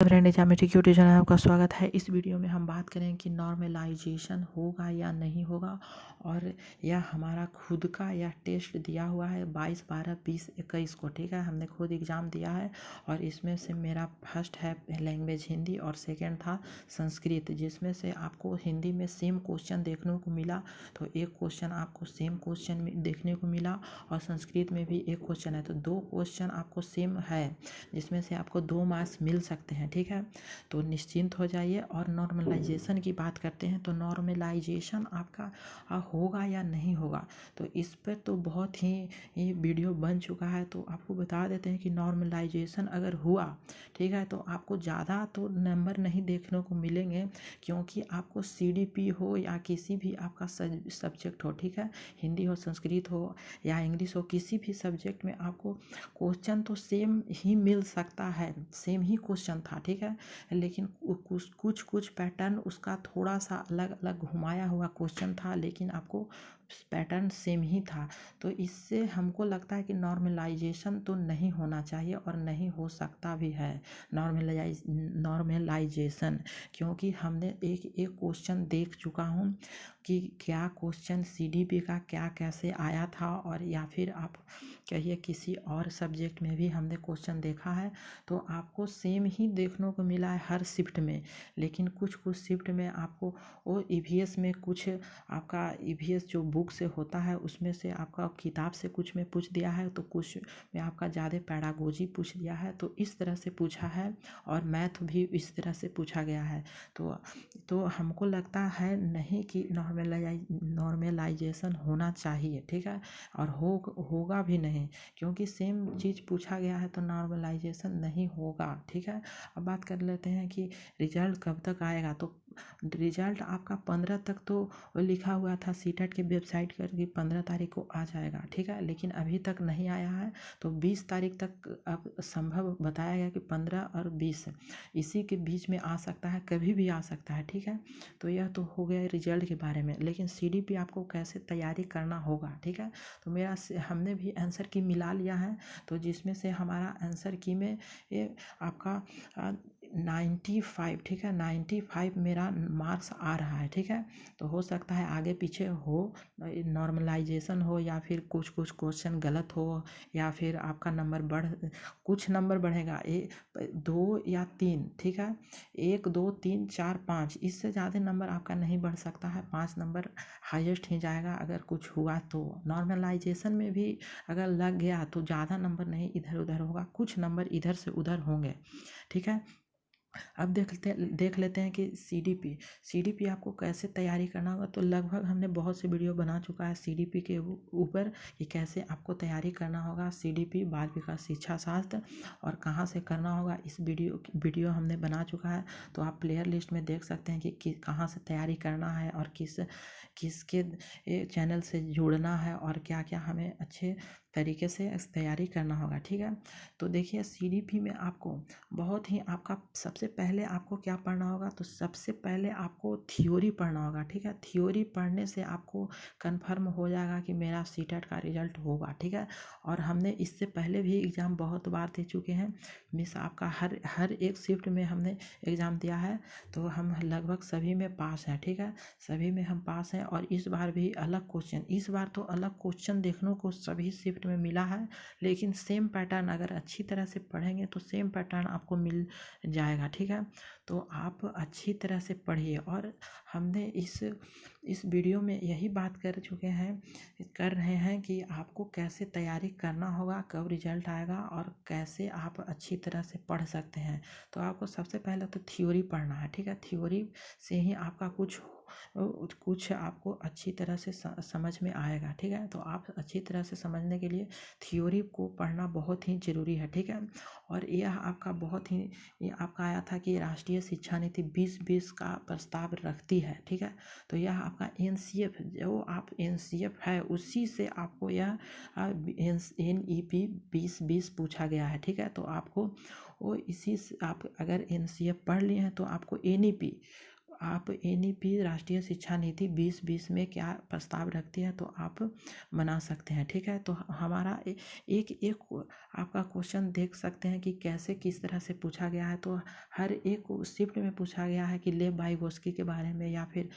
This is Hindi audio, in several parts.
फ्रेंड एग्जामेट्रिक यूट्यूब चैनल में आपका स्वागत है। इस वीडियो में हम बात करें कि नॉर्मलाइजेशन होगा या नहीं होगा, और यह हमारा खुद का यह टेस्ट दिया हुआ है 22, 12, 20, 21 को। ठीक है, हमने खुद एग्ज़ाम दिया है और इसमें से मेरा फर्स्ट है लैंग्वेज हिंदी और सेकेंड था संस्कृत, जिसमें से आपको हिंदी में सेम क्वेश्चन देखने को मिला। तो एक क्वेश्चन आपको सेम क्वेश्चन देखने को मिला और संस्कृत में भी एक क्वेश्चन है, तो दो क्वेश्चन आपको सेम है जिसमें से आपको 2 मार्क्स मिल सकते हैं। ठीक है, तो निश्चिंत हो जाइए। और नॉर्मलाइजेशन की बात करते हैं तो नॉर्मलाइजेशन आपका होगा या नहीं होगा, तो इस पर तो बहुत ही ये वीडियो बन चुका है। तो आपको बता देते हैं कि नॉर्मलाइजेशन अगर हुआ, ठीक है, तो आपको ज़्यादा तो नंबर नहीं देखने को मिलेंगे, क्योंकि आपको CDP हो या किसी भी आपका सब्जेक्ट हो, ठीक है, हिंदी हो, संस्कृत हो या इंग्लिश हो, किसी भी सब्जेक्ट में आपको क्वेश्चन तो सेम ही मिल सकता है, सेम ही क्वेश्चन था। ठीक है, लेकिन कुछ पैटर्न उसका थोड़ा सा अलग अलग घुमाया हुआ क्वेश्चन था, लेकिन आपको पैटर्न सेम ही था। तो इससे हमको लगता है कि नॉर्मलाइजेशन तो नहीं होना चाहिए और नहीं हो सकता भी है नॉर्मलाइजेशन, क्योंकि हमने एक क्वेश्चन देख चुका हूँ कि क्या क्वेश्चन CDP का क्या कैसे आया था, और या फिर आप कहिए किसी और सब्जेक्ट में भी हमने क्वेश्चन देखा है, तो आपको सेम ही देखने को मिला है हर शिफ्ट में। लेकिन कुछ शिफ्ट में आपको वो EVS में कुछ आपका EVS जो बुक से होता है उसमें से आपका किताब से कुछ में पूछ दिया है, तो कुछ में आपका ज़्यादा पैडागोजी पूछ दिया है, तो इस तरह से पूछा है। और मैथ भी इस तरह से पूछा गया है। तो हमको लगता है नहीं कि नॉर्मलाइजेशन होना चाहिए। ठीक है, और होगा भी नहीं, क्योंकि सेम चीज़ पूछा गया है तो नॉर्मलाइजेशन नहीं होगा। ठीक है, अब बात कर लेते हैं कि रिजल्ट कब तक आएगा। तो रिजल्ट आपका 15 तक तो लिखा हुआ था सीटेट के वेबसाइट पर कि 15 तारीख को आ जाएगा। ठीक है, लेकिन अभी तक नहीं आया है, तो 20 तारीख तक अब संभव बताया गया कि 15 और 20 इसी के बीच में आ सकता है, कभी भी आ सकता है। ठीक है, तो यह तो हो गया रिजल्ट के बारे में, लेकिन CDP आपको कैसे तैयारी करना होगा। ठीक है, तो हमने भी आंसर की मिला लिया है, तो जिसमें से हमारा आंसर की में ये आपका 95, ठीक है, 95 मेरा मार्क्स आ रहा है। ठीक है, तो हो सकता है आगे पीछे हो, नॉर्मलाइजेशन हो, या फिर कुछ क्वेश्चन गलत हो, या फिर आपका नंबर कुछ नंबर बढ़ेगा 2 या 3। ठीक है, 1, 2, 3, 4, 5, इससे ज़्यादा नंबर आपका नहीं बढ़ सकता है। 5 नंबर हाईएस्ट ही जाएगा अगर कुछ हुआ तो। नॉर्मलाइजेशन में भी अगर लग गया तो ज़्यादा नंबर नहीं इधर उधर होगा, कुछ नंबर इधर से उधर होंगे। ठीक है, अब देख लेते हैं कि CDP आपको कैसे तैयारी करना होगा। तो लगभग हमने बहुत से वीडियो बना चुका है CDP के ऊपर कि कैसे आपको तैयारी करना होगा CDP बाल विकास शिक्षा शास्त्र, और कहाँ से करना होगा। इस वीडियो हमने बना चुका है, तो आप प्लेयर लिस्ट में देख सकते हैं कि कहाँ से तैयारी करना है और किसके चैनल से जुड़ना है, और क्या क्या हमें अच्छे तरीके से तैयारी करना होगा। ठीक है, तो देखिए CDP में आपको बहुत ही आपका सबसे पहले आपको क्या पढ़ना होगा। तो सबसे पहले आपको थ्योरी पढ़ना होगा। ठीक है, थ्योरी पढ़ने से आपको कंफर्म हो जाएगा कि मेरा सीटेट का रिजल्ट होगा। ठीक है, और हमने इससे पहले भी एग्ज़ाम बहुत बार दे चुके हैं, मिस आपका हर एक शिफ्ट में हमने एग्ज़ाम दिया है, तो हम लगभग सभी में पास हैं। ठीक है, सभी में हम पास हैं, और इस बार भी अलग क्वेश्चन, इस बार तो अलग क्वेश्चन देखने को सभी शिफ्ट में मिला है, लेकिन सेम पैटर्न अगर अच्छी तरह से पढ़ेंगे तो सेम पैटर्न आपको मिल जाएगा। ठीक है, तो आप अच्छी तरह से पढ़िए। और हमने इस वीडियो में यही बात कर रहे हैं कि आपको कैसे तैयारी करना होगा, कब रिजल्ट आएगा, और कैसे आप अच्छी तरह से पढ़ सकते हैं। तो आपको सबसे पहले तो थ्योरी पढ़ना है। ठीक है, थ्योरी से ही आपका कुछ आपको अच्छी तरह से समझ में आएगा। ठीक है, तो आप अच्छी तरह से समझने के लिए थ्योरी को पढ़ना बहुत ही ज़रूरी है। ठीक है, और यह आपका ये आपका आया था कि राष्ट्रीय शिक्षा नीति 2020 का प्रस्ताव रखती है। ठीक है, तो यह आपका NCF जो आप NCF है उसी से आपको यह NEP 2020 पूछा गया है। ठीक है, तो आपको वो इसी से आप अगर NCF पढ़ लिए हैं तो आपको NEP आप एनईपी राष्ट्रीय शिक्षा नीति 2020 में क्या प्रस्ताव रखती है, तो आप बना सकते हैं। ठीक है, तो हमारा एक एक आपका क्वेश्चन देख सकते हैं कि कैसे किस तरह से पूछा गया है। तो हर एक शिफ्ट में पूछा गया है कि लेव वाइगोस्की के बारे में, या फिर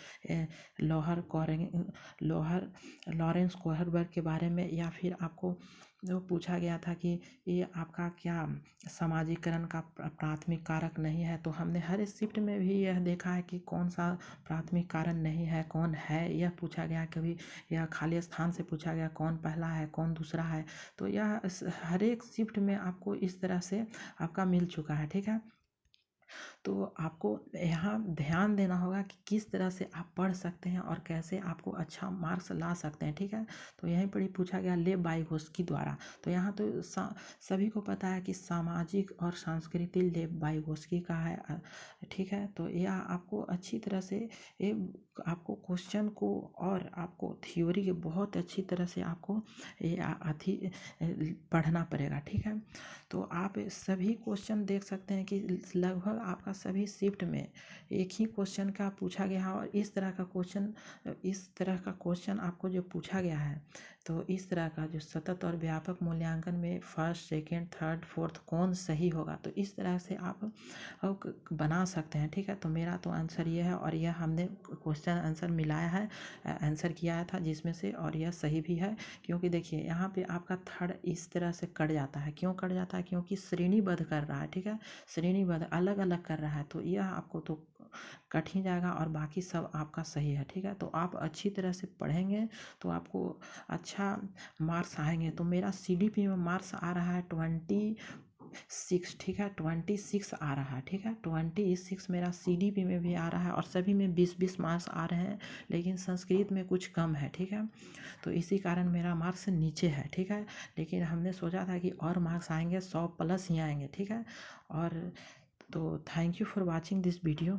लोहर लॉरेंस कोहरबर्ग के बारे में, या फिर आपको जो पूछा गया था कि ये आपका क्या समाजीकरण का प्राथमिक कारक नहीं है। तो हमने हर शिफ्ट में भी यह देखा है कि कौन सा प्राथमिक कारण नहीं है, कौन है, यह पूछा गया। कभी यह खाली स्थान से पूछा गया, कौन पहला है, कौन दूसरा है। तो यह हर एक शिफ्ट में आपको इस तरह से आपका मिल चुका है। ठीक है, तो आपको यहाँ ध्यान देना होगा कि किस तरह से आप पढ़ सकते हैं और कैसे आपको अच्छा मार्क्स ला सकते हैं। ठीक है, तो यहीं पर ही पूछा गया लेव वाइगोस्की द्वारा। तो यहाँ तो सभी को पता है कि सामाजिक और संस्कृति लेव वाइगोस्की का है। ठीक है, तो यह आपको अच्छी तरह से ये आपको क्वेश्चन को और आपको थ्योरी के बहुत अच्छी तरह से आपको ये अथी पढ़ना पड़ेगा। ठीक है, तो आप सभी क्वेश्चन देख सकते हैं कि लगभग आपका सभी शिफ्ट में एक ही क्वेश्चन का पूछा गया है। और इस तरह का क्वेश्चन आपको जो पूछा गया है, तो इस तरह का जो सतत और व्यापक मूल्यांकन में फर्स्ट, सेकंड, थर्ड, फोर्थ कौन सही होगा, तो इस तरह से आप बना सकते हैं। ठीक है, तो मेरा तो आंसर ये है, और यह हमने क्वेश्चन आंसर मिलाया है, आंसर किया था जिसमें से, और यह सही भी है। क्योंकि देखिए यहाँ पे आपका थर्ड इस तरह से कट जाता है। क्यों कट जाता है? क्योंकि श्रेणीबद्ध कर रहा है। ठीक है, श्रेणीबद्ध अलग अलग कर रहा है, तो यह आपको तो कट ही जाएगा, और बाकी सब आपका सही है। ठीक है, तो आप अच्छी तरह से पढ़ेंगे तो आपको अच्छा मार्क्स आएंगे। तो मेरा CDP में मार्क्स आ रहा है 26। ठीक है, 26 आ रहा है। ठीक है, 26 मेरा CDP में भी आ रहा है, और सभी में 20-20 मार्क्स आ रहे हैं, लेकिन संस्कृत में कुछ कम है। ठीक है, तो इसी कारण मेरा मार्क्स नीचे है। ठीक है, लेकिन हमने सोचा था कि और मार्क्स आएंगे, 100+ ही आएंगे। ठीक है, और तो thank you for watching this video.